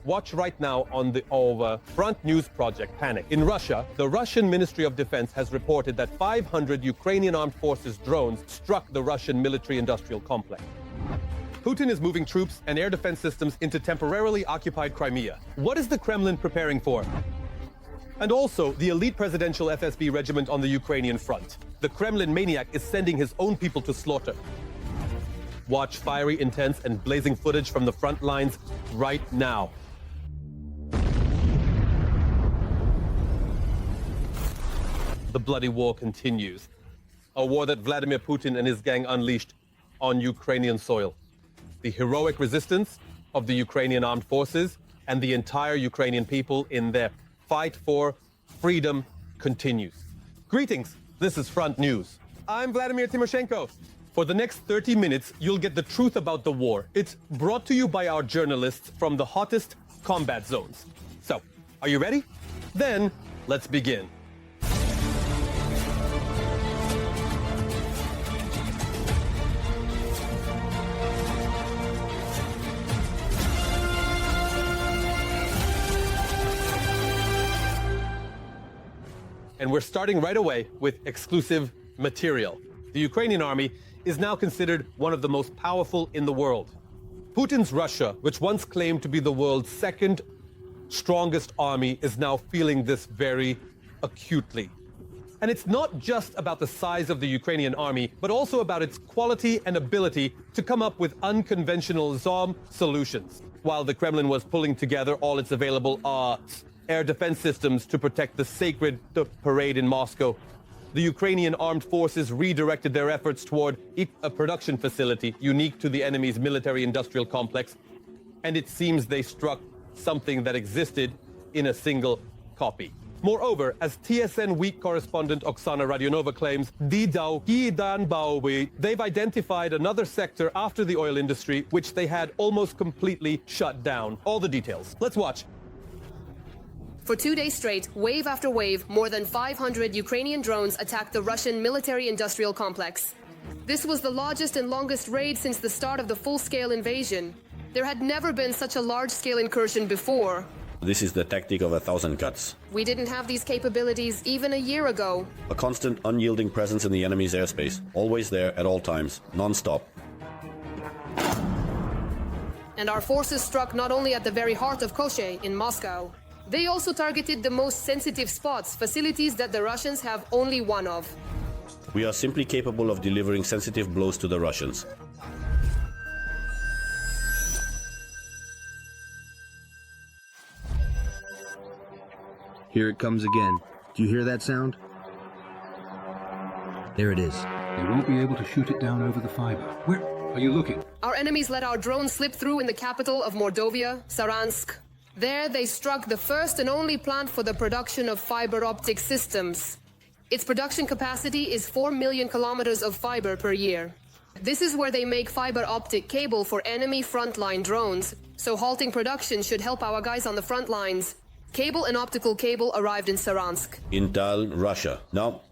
Watch right now on the Front News Project Panic. In Russia, the Russian Ministry of Defense has reported that 500 Ukrainian Armed Forces drones struck the Russian military-industrial complex. Putin is moving troops and air defense systems into temporarily occupied Crimea. What is the Kremlin preparing for? And also, the elite presidential FSB regiment on the Ukrainian front. The Kremlin maniac is sending his own people to slaughter. Watch fiery, intense, and blazing footage from the front lines right now. The bloody war continues. A war that Vladimir Putin and his gang unleashed on Ukrainian soil. The heroic resistance of the Ukrainian Armed Forces and the entire Ukrainian people in their fight for freedom continues. Greetings, this is Front News. I'm Vladimir Timoshenko. For the next 30 minutes, you'll get the truth about the war. It's brought to you by our journalists from the hottest combat zones. So, are you ready? Then, let's begin. And we're starting right away with exclusive material. The Ukrainian army is now considered one of the most powerful in the world. Putin's Russia, which once claimed to be the world's second strongest army, is now feeling this very acutely. And it's not just about the size of the Ukrainian army, but also about its quality and ability to come up with unconventional solutions. While the Kremlin was pulling together all its available air defense systems to protect the sacred parade in Moscow, the Ukrainian Armed Forces redirected their efforts toward a production facility unique to the enemy's military-industrial complex, and it seems they struck something that existed in a single copy. Moreover, as TSN Week correspondent Oksana Radionova claims, they've identified another sector after the oil industry, which they had almost completely shut down. All the details. Let's watch. For 2 days straight, wave after wave, more than 500 Ukrainian drones attacked the Russian military-industrial complex. This was the largest and longest raid since the start of the full-scale invasion. There had never been such a large-scale incursion before. This is the tactic of 1,000 cuts. We didn't have these capabilities even a year ago. A constant, unyielding presence in the enemy's airspace, always there at all times, non-stop. And our forces struck not only at the very heart of Koshay in Moscow. They also targeted the most sensitive spots, facilities that the Russians have only one of. We are simply capable of delivering sensitive blows to the Russians. Here it comes again. Do you hear that sound? There it is. They won't be able to shoot it down over the fiber. Where are you looking? Our enemies let our drones slip through in the capital of Mordovia, Saransk. There they struck the first and only plant for the production of fiber optic systems. Its production capacity is 4 million kilometers of fiber per year. This is where they make fiber optic cable for enemy frontline drones, so halting production should help our guys on the front lines. Cable and optical cable arrived in Saransk. In Tal, Russia. Now,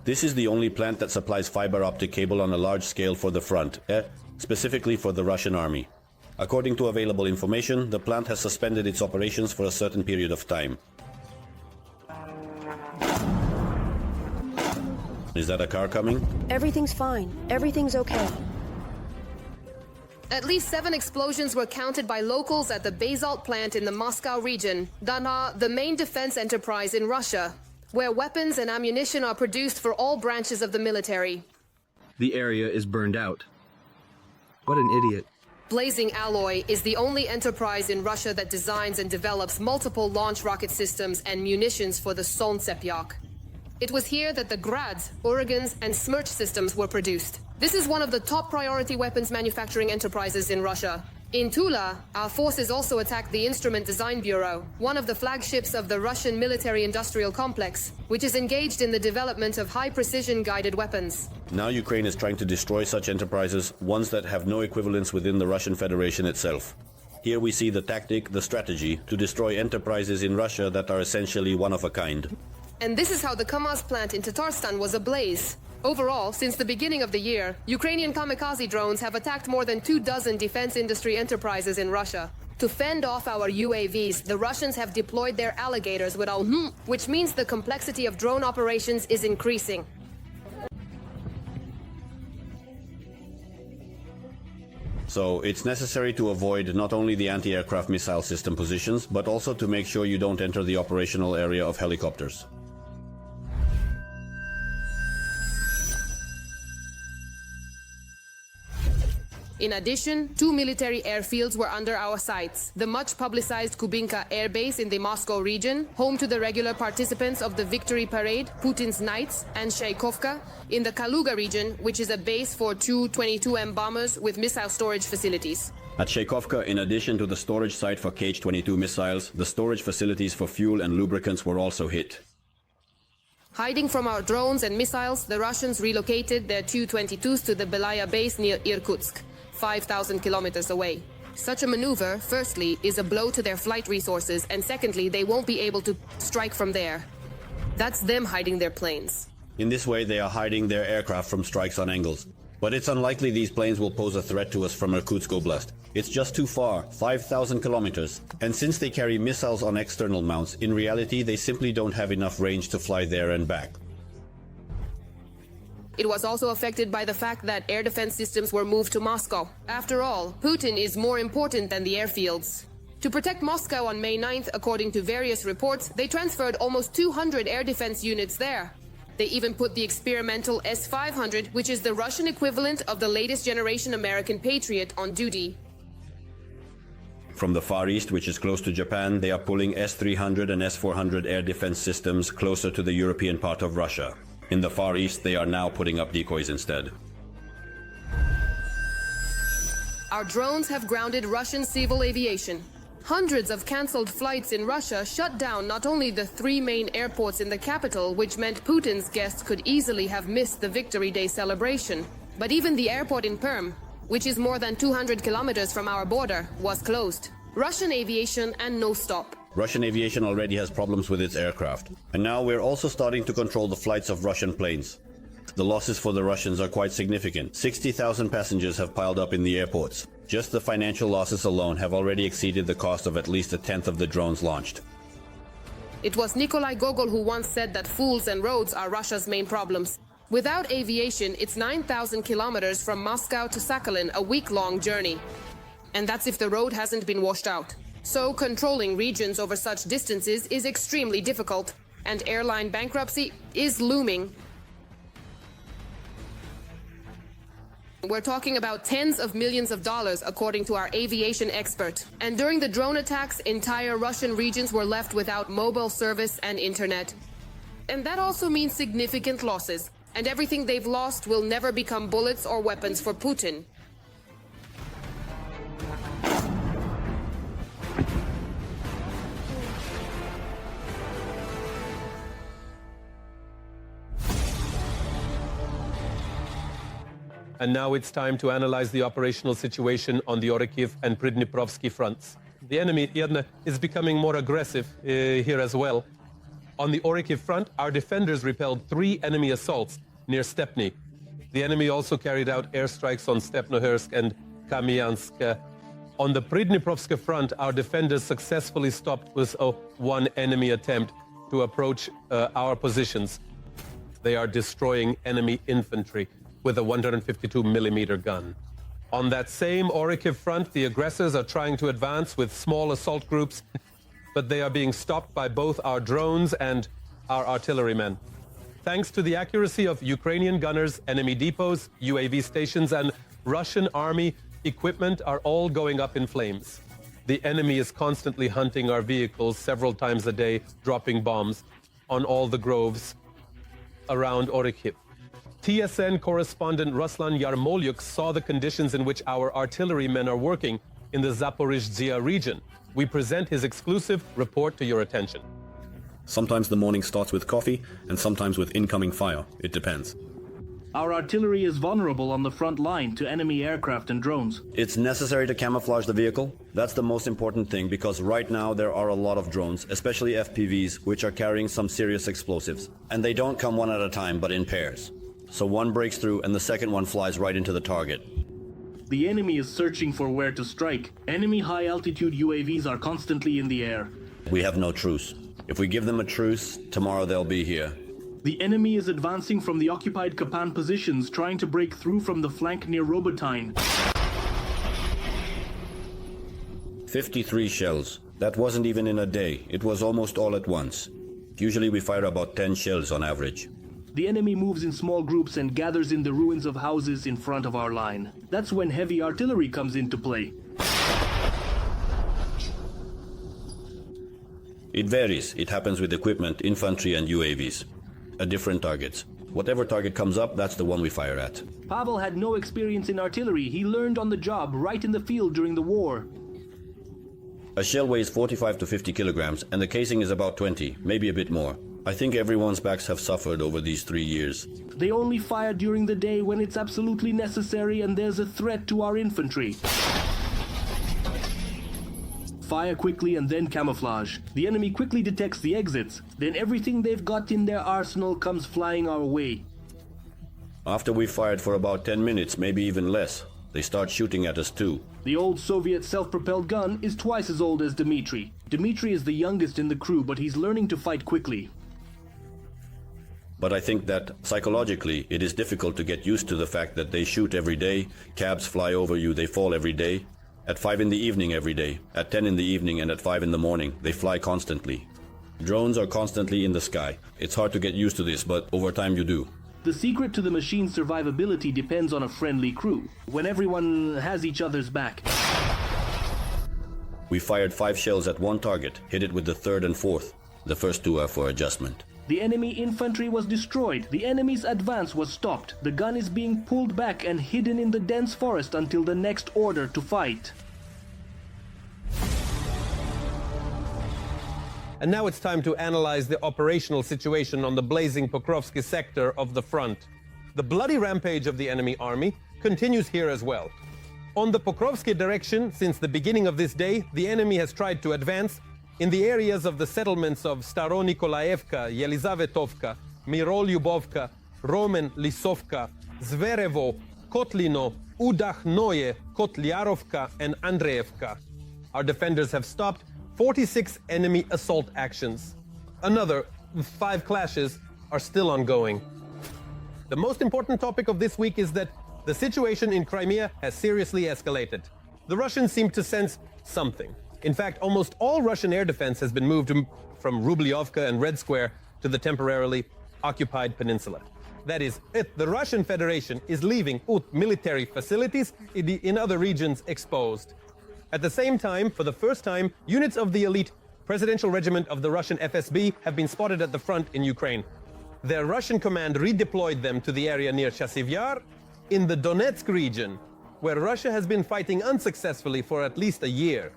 this is the only plant that supplies fiber optic cable on a large scale for the front, specifically for the Russian army. According to available information, the plant has suspended its operations for a certain period of time. Is that a car coming? Everything's fine. Everything's okay. At least 7 explosions were counted by locals at the Basalt plant in the Moscow region, Dana, the main defense enterprise in Russia, where weapons and ammunition are produced for all branches of the military. The area is burned out. What an idiot. Blazing Alloy is the only enterprise in Russia that designs and develops multiple launch rocket systems and munitions for the Solntsepiak. It was here that the Grads, Uragans, and Smerch systems were produced. This is one of the top priority weapons manufacturing enterprises in Russia. In Tula, our forces also attacked the Instrument Design Bureau, one of the flagships of the Russian military-industrial complex, which is engaged in the development of high-precision guided weapons. Now Ukraine is trying to destroy such enterprises, ones that have no equivalence within the Russian Federation itself. Here we see the tactic, the strategy, to destroy enterprises in Russia that are essentially one of a kind. And this is how the Kamaz plant in Tatarstan was ablaze. Overall, since the beginning of the year, Ukrainian kamikaze drones have attacked more than 24 defense industry enterprises in Russia. To fend off our UAVs, the Russians have deployed their alligators without which means the complexity of drone operations is increasing. So it's necessary to avoid not only the anti-aircraft missile system positions, but also to make sure you don't enter the operational area of helicopters. In addition, 2 military airfields were under our sights. The much-publicized Kubinka Air Base in the Moscow region, home to the regular participants of the Victory Parade, Putin's Knights, and Shaykovka, in the Kaluga region, which is a base for 2 22M bombers with missile storage facilities. At Shaykovka, in addition to the storage site for Kh-22 missiles, the storage facilities for fuel and lubricants were also hit. Hiding from our drones and missiles, the Russians relocated their Tu-22s to the Belaya base near Irkutsk, 5,000 kilometers away. Such a maneuver, firstly, is a blow to their flight resources, and secondly, they won't be able to strike from there. That's them hiding their planes. In this way, they are hiding their aircraft from strikes on angles. But it's unlikely these planes will pose a threat to us from Irkutsk Oblast. It's just too far, 5,000 kilometers. And since they carry missiles on external mounts, in reality, they simply don't have enough range to fly there and back. It was also affected by the fact that air defense systems were moved to Moscow. After all, Putin is more important than the airfields. To protect Moscow on May 9th, according to various reports, they transferred almost 200 air defense units there. They even put the experimental S-500, which is the Russian equivalent of the latest generation American Patriot, on duty. From the Far East, which is close to Japan, they are pulling S-300 and S-400 air defense systems closer to the European part of Russia. In the Far East, they are now putting up decoys instead. Our drones have grounded Russian civil aviation. Hundreds of cancelled flights in Russia shut down not only the 3 main airports in the capital, which meant Putin's guests could easily have missed the Victory Day celebration, but even the airport in Perm, which is more than 200 kilometers from our border, was closed. Russian aviation and no stop. Russian aviation already has problems with its aircraft. And now we're also starting to control the flights of Russian planes. The losses for the Russians are quite significant. 60,000 passengers have piled up in the airports. Just the financial losses alone have already exceeded the cost of at least a tenth of the drones launched. It was Nikolai Gogol who once said that fools and roads are Russia's main problems. Without aviation, it's 9,000 kilometers from Moscow to Sakhalin, a week-long journey. And that's if the road hasn't been washed out. So controlling regions over such distances is extremely difficult, and airline bankruptcy is looming. We're talking about tens of millions of dollars, according to our aviation expert. And during the drone attacks, entire Russian regions were left without mobile service and internet. And that also means significant losses, and everything they've lost will never become bullets or weapons for Putin. And now it's time to analyze the operational situation on the Orikhiv and Pridniprovsky fronts. The enemy, is becoming more aggressive here as well. On the Orikhiv front, our defenders repelled 3 enemy assaults near Stepny. The enemy also carried out airstrikes on Stepnohersk and Kamyansk. On the Pridniprovsk front, our defenders successfully stopped with one enemy attempt to approach our positions. They are destroying enemy infantry with a 152mm gun. On that same Orikhiv front, the aggressors are trying to advance with small assault groups, but they are being stopped by both our drones and our artillerymen. Thanks to the accuracy of Ukrainian gunners, enemy depots, UAV stations, and Russian army equipment are all going up in flames. The enemy is constantly hunting our vehicles several times a day, dropping bombs on all the groves around Orikhiv. TSN correspondent Ruslan Yarmolyuk saw the conditions in which our artillerymen are working in the Zaporizhzhia region. We present his exclusive report to your attention. Sometimes the morning starts with coffee, and sometimes with incoming fire. It depends. Our artillery is vulnerable on the front line to enemy aircraft and drones. It's necessary to camouflage the vehicle. That's the most important thing, because right now there are a lot of drones, especially FPVs, which are carrying some serious explosives. And they don't come one at a time, but in pairs. So one breaks through and the second one flies right into the target. The enemy is searching for where to strike. Enemy high-altitude UAVs are constantly in the air. We have no truce. If we give them a truce, tomorrow they'll be here. The enemy is advancing from the occupied Kapan positions, trying to break through from the flank near Robotine. 53 shells. That wasn't even in a day. It was almost all at once. Usually we fire about 10 shells on average. The enemy moves in small groups and gathers in the ruins of houses in front of our line. That's when heavy artillery comes into play. It varies. It happens with equipment, infantry and UAVs. At different targets. Whatever target comes up, that's the one we fire at. Pavel had no experience in artillery. He learned on the job, right in the field during the war. A shell weighs 45 to 50 kilograms, and the casing is about 20, maybe a bit more. I think everyone's backs have suffered over these 3 years. They only fire during the day when it's absolutely necessary and there's a threat to our infantry. Fire quickly and then camouflage. The enemy quickly detects the exits. Then everything they've got in their arsenal comes flying our way. After we've fired for about 10 minutes, maybe even less, they start shooting at us too. The old Soviet self-propelled gun is twice as old as Dmitry. Dmitry is the youngest in the crew, but he's learning to fight quickly. But I think that psychologically it is difficult to get used to the fact that they shoot every day, cabs fly over you, they fall every day. At 5 in the evening every day, at 10 in the evening and at 5 in the morning, they fly constantly. Drones are constantly in the sky. It's hard to get used to this, but over time you do. The secret to the machine's survivability depends on a friendly crew, when everyone has each other's back. We fired 5 shells at one target, hit it with the third and fourth. The first 2 are for adjustment. The enemy infantry was destroyed. The enemy's advance was stopped. The gun is being pulled back and hidden in the dense forest until the next order to fight. And now it's time to analyze the operational situation on the blazing Pokrovsky sector of the front. The bloody rampage of the enemy army continues here as well. On the Pokrovsky direction, since the beginning of this day, the enemy has tried to advance in the areas of the settlements of Staronikolaevka, Yelizavetovka, Mirolyubovka, Roman Lisovka, Zverevo, Kotlino, Udachnoye, Kotlyarovka, and Andreevka. Our defenders have stopped 46 enemy assault actions. Another 5 clashes are still ongoing. The most important topic of this week is that the situation in Crimea has seriously escalated. The Russians seem to sense something. In fact, almost all Russian air defense has been moved from Rubliovka and Red Square to the temporarily occupied peninsula. That is, the Russian Federation is leaving military facilities in other regions exposed. At the same time, for the first time, units of the elite Presidential Regiment of the Russian FSB have been spotted at the front in Ukraine. Their Russian command redeployed them to the area near Chasiv Yar in the Donetsk region, where Russia has been fighting unsuccessfully for at least a year.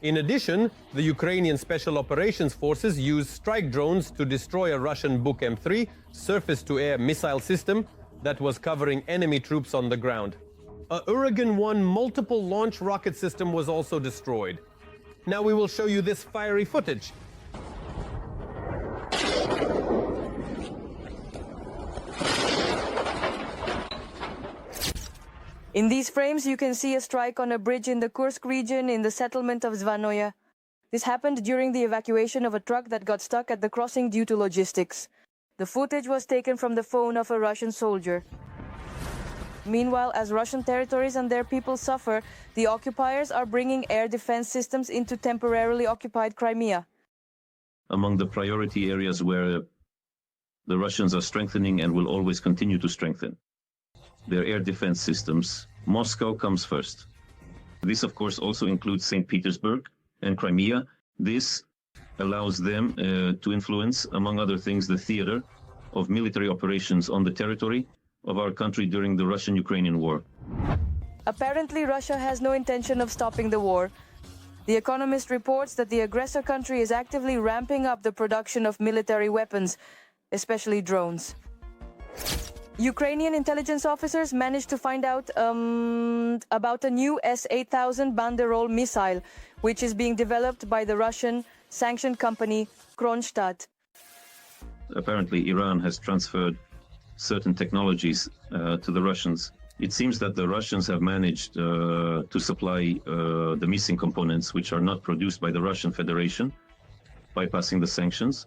In addition, the Ukrainian Special Operations Forces used strike drones to destroy a Russian Buk M3 surface-to-air missile system that was covering enemy troops on the ground. A Uragan-1 multiple launch rocket system was also destroyed. Now we will show you this fiery footage. In these frames, you can see a strike on a bridge in the Kursk region in the settlement of Zvanoye. This happened during the evacuation of a truck that got stuck at the crossing due to logistics. The footage was taken from the phone of a Russian soldier. Meanwhile, as Russian territories and their people suffer, the occupiers are bringing air defense systems into temporarily occupied Crimea. Among the priority areas where the Russians are strengthening and will always continue to strengthen their air defense systems, Moscow comes first. This, of course, also includes St. Petersburg and Crimea. This allows them to influence, among other things, the theater of military operations on the territory of our country during the Russian-Ukrainian war. Apparently, Russia has no intention of stopping the war. The Economist reports that the aggressor country is actively ramping up the production of military weapons, especially drones. Ukrainian intelligence officers managed to find out about a new S-8000 Banderol missile, which is being developed by the Russian sanctioned company Kronstadt. Apparently, Iran has transferred certain technologies to the Russians It seems that the Russians have managed to supply the missing components which are not produced by the Russian Federation, bypassing the sanctions.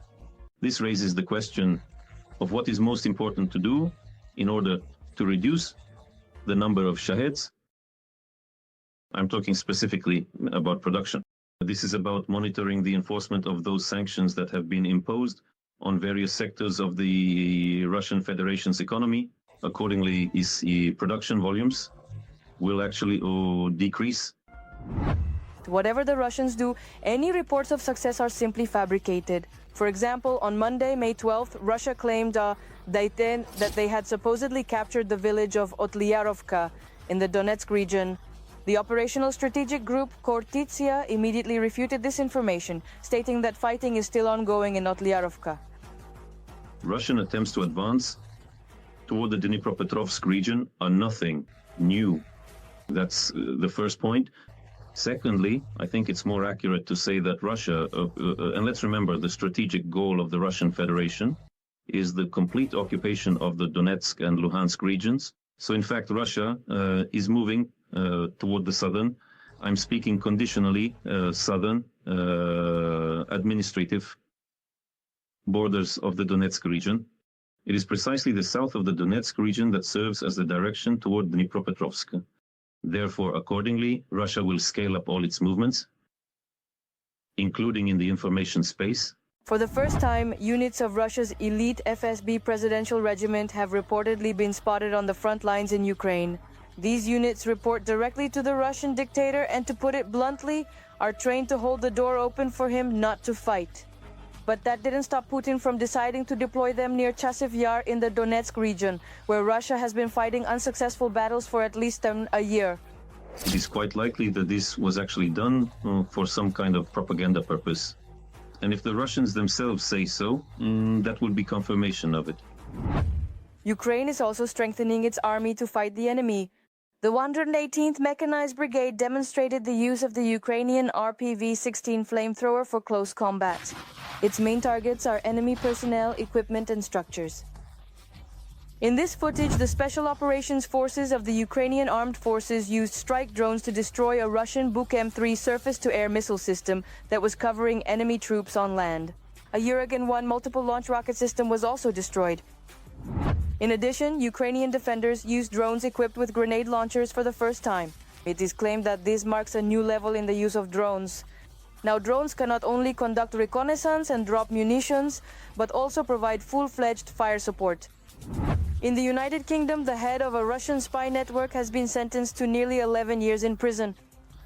This raises the question of what is most important to do in order to reduce the number of Shaheds. I'm talking specifically about production. This is about monitoring the enforcement of those sanctions that have been imposed on various sectors of the Russian Federation's economy. Accordingly, production volumes will actually decrease. Whatever the Russians do, any reports of success are simply fabricated. For example, on Monday, May 12th, Russia claimed that they had supposedly captured the village of Otliarovka in the Donetsk region. The operational strategic group Kortitsia immediately refuted this information, stating that fighting is still ongoing in Otliarovka. Russian attempts to advance toward the Dnipropetrovsk region are nothing new. That's the first point. Secondly, I think it's more accurate to say that Russia, and let's remember the strategic goal of the Russian Federation is the complete occupation of the Donetsk and Luhansk regions. So in fact, Russia is moving toward the southern, I'm speaking conditionally, southern administrative borders of the Donetsk region. It is precisely the south of the Donetsk region that serves as the direction toward Dnipropetrovsk. Therefore, accordingly, Russia will scale up all its movements, including in the information space. For the first time, units of Russia's elite FSB presidential regiment have reportedly been spotted on the front lines in Ukraine. These units report directly to the Russian dictator and, to put it bluntly, are trained to hold the door open for him not to fight. But that didn't stop Putin from deciding to deploy them near Chasiv Yar in the Donetsk region, where Russia has been fighting unsuccessful battles for at least a year. It is quite likely that this was actually done for some kind of propaganda purpose. And if the Russians themselves say so, that would be confirmation of it. Ukraine is also strengthening its army to fight the enemy. The 118th Mechanized Brigade demonstrated the use of the Ukrainian RPG-16 flamethrower for close combat. Its main targets are enemy personnel, equipment, and structures. In this footage, the Special Operations Forces of the Ukrainian Armed Forces used strike drones to destroy a Russian Buk M3 surface-to-air missile system that was covering enemy troops on land. A Uragan-1 multiple launch rocket system was also destroyed. In addition, Ukrainian defenders used drones equipped with grenade launchers for the first time. It is claimed that this marks a new level in the use of drones. Now, drones can not only conduct reconnaissance and drop munitions, but also provide full-fledged fire support. In the United Kingdom, the head of a Russian spy network has been sentenced to nearly 11 years in prison.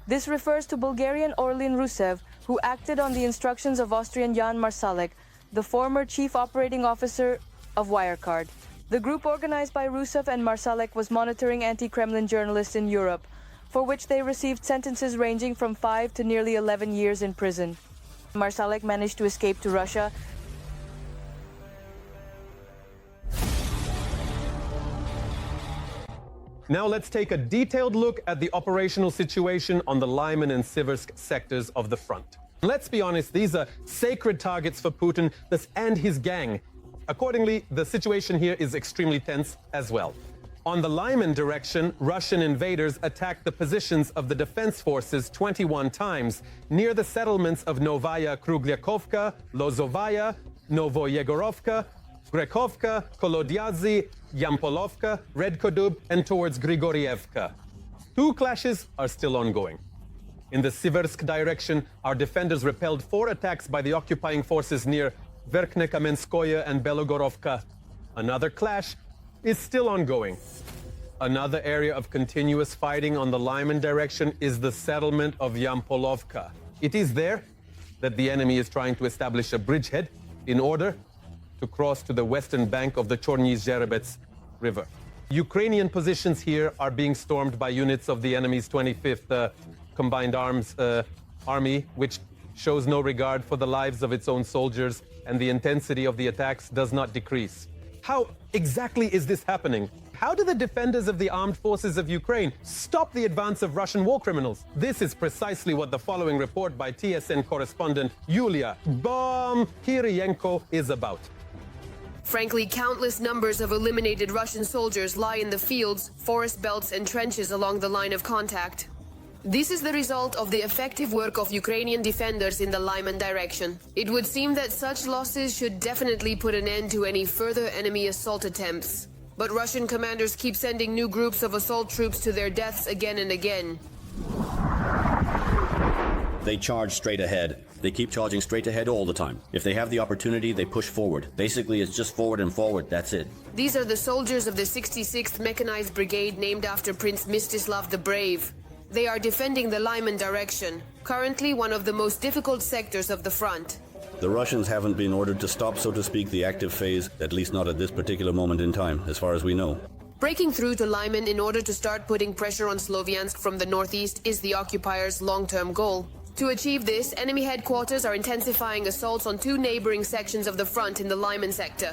This refers to Bulgarian Orlin Rusev, who acted on the instructions of Austrian Jan Marsalek, the former chief operating officer of Wirecard. The group organized by Rusev and Marsalek was monitoring anti-Kremlin journalists in Europe, for which they received sentences ranging from 5 to nearly 11 years in prison. Marsalek managed to escape to Russia. Now let's take a detailed look at the operational situation on the Lyman and Seversk sectors of the front. Let's be honest, these are sacred targets for Putin and his gang. Accordingly, the situation here is extremely tense as well. On the Lyman direction, Russian invaders attacked the positions of the defense forces 21 times near the settlements of Novaya Krugliakovka, Lozovaya, Novoyegorovka, Grekovka, Kolodyazi, Yampolovka, Redkodub, and towards Grigorievka. 2 clashes are still ongoing. In the Seversk direction, our defenders repelled 4 attacks by the occupying forces near Verkhnekamenskoye and Belogorovka. Another clash is still ongoing. Another area of continuous fighting on the Lyman direction is the settlement of Yampolovka. It is there that the enemy is trying to establish a bridgehead in order to cross to the western bank of the Chorny Zherebets River. Ukrainian positions here are being stormed by units of the enemy's 25th Combined Arms Army, which shows no regard for the lives of its own soldiers, and the intensity of the attacks does not decrease. How exactly is this happening? How do the defenders of the armed forces of Ukraine stop the advance of Russian war criminals? This is precisely what the following report by TSN correspondent Yulia Kiryenko is about. Frankly, countless numbers of eliminated Russian soldiers lie in the fields, forest belts, and trenches along the line of contact. This is the result of the effective work of Ukrainian defenders in the Lyman direction. It would seem that such losses should definitely put an end to any further enemy assault attempts. But Russian commanders keep sending new groups of assault troops to their deaths again and again. They charge straight ahead. They keep charging straight ahead all the time. If they have the opportunity, they push forward. Basically, it's just forward and forward, that's it. These are the soldiers of the 66th Mechanized Brigade named after Prince Mstislav the Brave. They are defending the Lyman direction, currently one of the most difficult sectors of the front. The Russians haven't been ordered to stop, so to speak, the active phase, at least not at this particular moment in time, as far as we know. Breaking through to Lyman in order to start putting pressure on Sloviansk from the northeast is the occupiers' long-term goal. To achieve this, enemy headquarters are intensifying assaults on two neighboring sections of the front in the Lyman sector.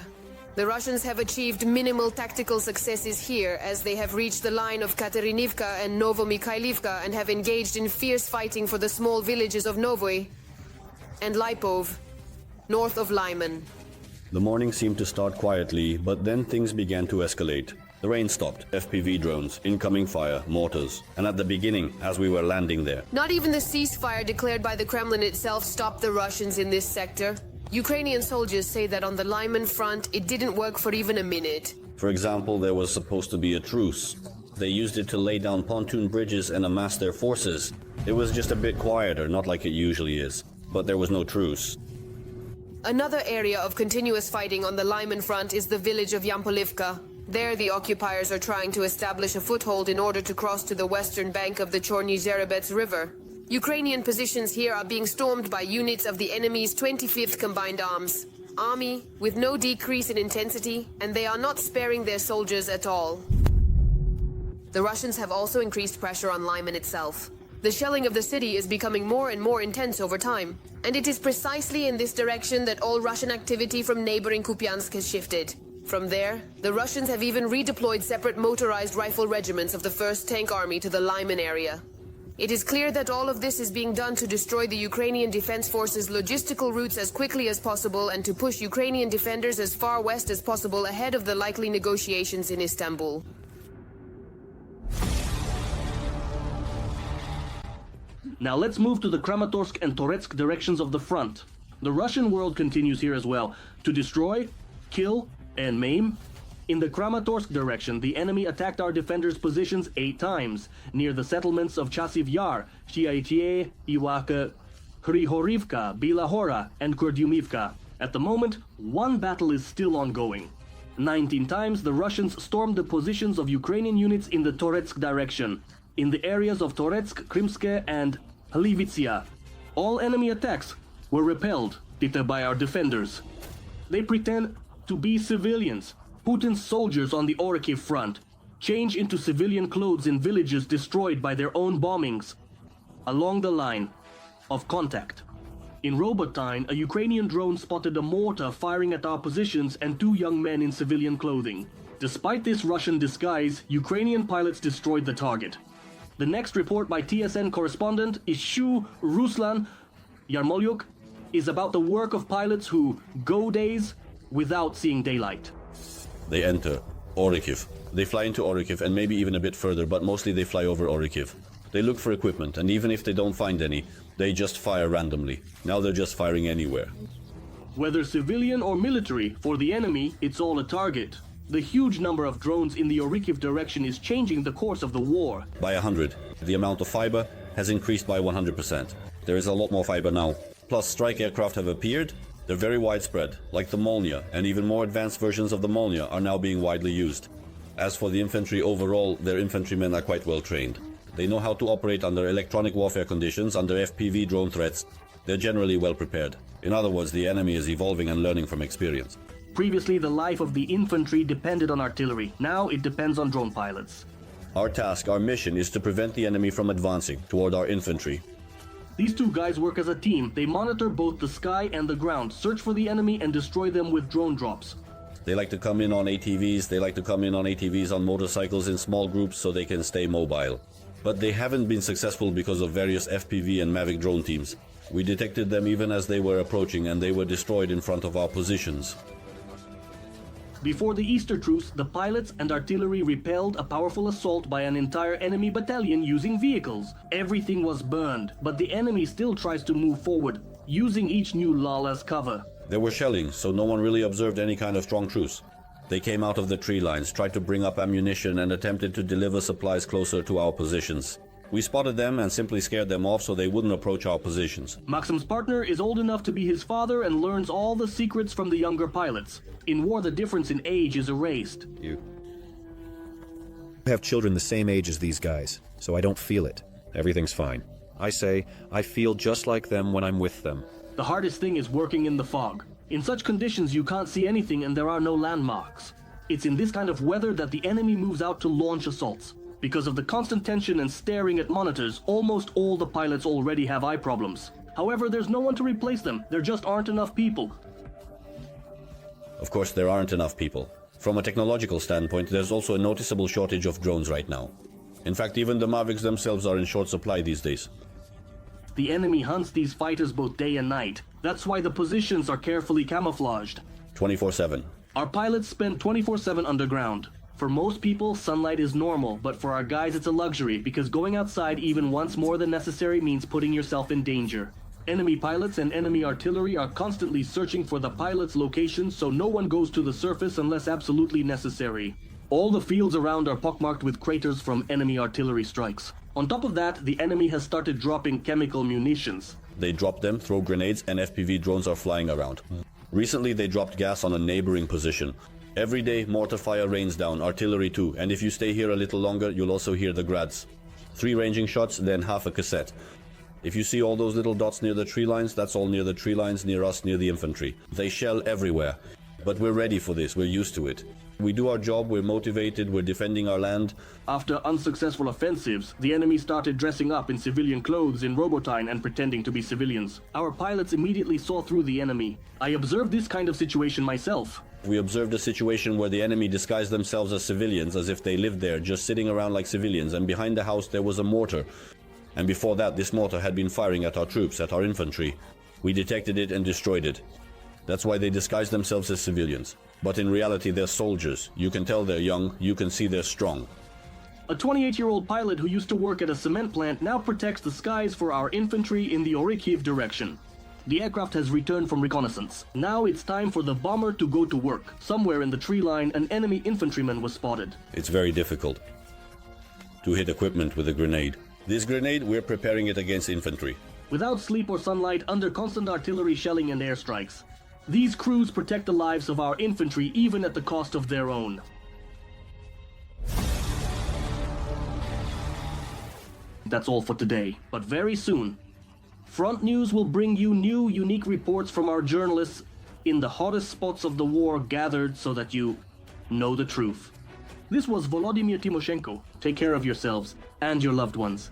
The Russians have achieved minimal tactical successes here as they have reached the line of Katerinivka and Novomikhailivka and have engaged in fierce fighting for the small villages of Novoy and Lipov, north of Lyman. The morning seemed to start quietly, but then things began to escalate. The rain stopped, FPV drones, incoming fire, mortars, and at the beginning, as we were landing there. Not even the ceasefire declared by the Kremlin itself stopped the Russians in this sector. Ukrainian soldiers say that on the Lyman front, it didn't work for even a minute. For example, there was supposed to be a truce. They used it to lay down pontoon bridges and amass their forces. It was just a bit quieter, not like it usually is. But there was no truce. Another area of continuous fighting on the Lyman front is the village of Yampolivka. There, the occupiers are trying to establish a foothold in order to cross to the western bank of the Chorny Zerebets River. Ukrainian positions here are being stormed by units of the enemy's 25th Combined Arms Army, with no decrease in intensity, and they are not sparing their soldiers at all. The Russians have also increased pressure on Lyman itself. The shelling of the city is becoming more and more intense over time, and it is precisely in this direction that all Russian activity from neighboring Kupiansk has shifted. From there, the Russians have even redeployed separate motorized rifle regiments of the 1st Tank Army to the Lyman area. It is clear that all of this is being done to destroy the Ukrainian Defense Forces' logistical routes as quickly as possible and to push Ukrainian defenders as far west as possible ahead of the likely negotiations in Istanbul. Now let's move to the Kramatorsk and Toretsk directions of the front. The Russian world continues here as well, to destroy, kill, and maim. In the Kramatorsk direction, the enemy attacked our defenders' positions 8 times, near the settlements of Chasiv Yar, Shiaitie, Iwaka, Hrihorivka, Bilahora, and Kurdyumivka. At the moment, one battle is still ongoing. 19 times, the Russians stormed the positions of Ukrainian units in the Toretsk direction, in the areas of Toretsk, Krimske, and Hlivitsia. All enemy attacks were repelled by our defenders. They pretend to be civilians. Putin's soldiers on the Orikhiv front change into civilian clothes in villages destroyed by their own bombings along the line of contact. In Robotine, a Ukrainian drone spotted a mortar firing at our positions and 2 young men in civilian clothing. Despite this Russian disguise, Ukrainian pilots destroyed the target. The next report by TSN correspondent Ishu Ruslan Yarmolyuk is about the work of pilots who go days without seeing daylight. They enter Orikhiv. They fly into Orikhiv and maybe even a bit further, but mostly they fly over Orikhiv. They look for equipment, and even if they don't find any, they just fire randomly. Now they're just firing anywhere. Whether civilian or military, for the enemy, it's all a target. The huge number of drones in the Orikhiv direction is changing the course of the war. By 100. The amount of fiber has increased by 100%. There is a lot more fiber now. Plus, strike aircraft have appeared. They're very widespread, like the Molnia, and even more advanced versions of the Molnia are now being widely used. As for the infantry overall, their infantrymen are quite well trained. They know how to operate under electronic warfare conditions, under FPV drone threats. They're generally well prepared. In other words, the enemy is evolving and learning from experience. Previously, the life of the infantry depended on artillery. Now it depends on drone pilots. Our task, our mission, is to prevent the enemy from advancing toward our infantry. These 2 guys work as a team. They monitor both the sky and the ground, search for the enemy, and destroy them with drone drops. They like to come in on ATVs. They like to come in on ATVs on motorcycles in small groups so they can stay mobile. But they haven't been successful because of various FPV and Mavic drone teams. We detected them even as they were approaching, and they were destroyed in front of our positions. Before the Easter truce, the pilots and artillery repelled a powerful assault by an entire enemy battalion using vehicles. Everything was burned, but the enemy still tries to move forward, using each new lull as cover. There were shelling, so no one really observed any kind of strong truce. They came out of the tree lines, tried to bring up ammunition, and attempted to deliver supplies closer to our positions. We spotted them and simply scared them off so they wouldn't approach our positions. Maxim's partner is old enough to be his father and learns all the secrets from the younger pilots. In war, the difference in age is erased. You have children the same age as these guys, so I don't feel it. Everything's fine. I say, I feel just like them when I'm with them. The hardest thing is working in the fog. In such conditions, you can't see anything and there are no landmarks. It's in this kind of weather that the enemy moves out to launch assaults. Because of the constant tension and staring at monitors, almost all the pilots already have eye problems. However, there's no one to replace them. There just aren't enough people. Of course, there aren't enough people. From a technological standpoint, there's also a noticeable shortage of drones right now. In fact, even the Mavics themselves are in short supply these days. The enemy hunts these fighters both day and night. That's why the positions are carefully camouflaged. 24/7. Our pilots spend 24/7 underground. For most people, sunlight is normal, but for our guys it's a luxury because going outside even once more than necessary means putting yourself in danger. Enemy pilots and enemy artillery are constantly searching for the pilot's location, so no one goes to the surface unless absolutely necessary. All the fields around are pockmarked with craters from enemy artillery strikes. On top of that, the enemy has started dropping chemical munitions. They drop them, throw grenades, and FPV drones are flying around. Recently, they dropped gas on a neighboring position. Every day, mortar fire rains down, artillery too, and if you stay here a little longer, you'll also hear the grads. 3 ranging shots, then half a cassette. If you see all those little dots near the tree lines, that's all near the tree lines, near us, near the infantry. They shell everywhere. But we're ready for this, we're used to it. We do our job, we're motivated, we're defending our land. After unsuccessful offensives, the enemy started dressing up in civilian clothes in Robotine and pretending to be civilians. Our pilots immediately saw through the enemy. I observed this kind of situation myself. We observed a situation where the enemy disguised themselves as civilians, as if they lived there, just sitting around like civilians, and behind the house there was a mortar. And before that, this mortar had been firing at our troops, at our infantry. We detected it and destroyed it. That's why they disguise themselves as civilians. But in reality, they're soldiers. You can tell they're young, you can see they're strong. A 28-year-old pilot who used to work at a cement plant now protects the skies for our infantry in the Orikhiv direction. The aircraft has returned from reconnaissance. Now it's time for the bomber to go to work. Somewhere in the tree line, an enemy infantryman was spotted. It's very difficult to hit equipment with a grenade. This grenade, we're preparing it against infantry. Without sleep or sunlight, under constant artillery shelling and airstrikes. These crews protect the lives of our infantry even at the cost of their own. That's all for today, but very soon, Front News will bring you new, unique reports from our journalists in the hottest spots of the war gathered so that you know the truth. This was Volodymyr Timoshenko. Take care of yourselves and your loved ones.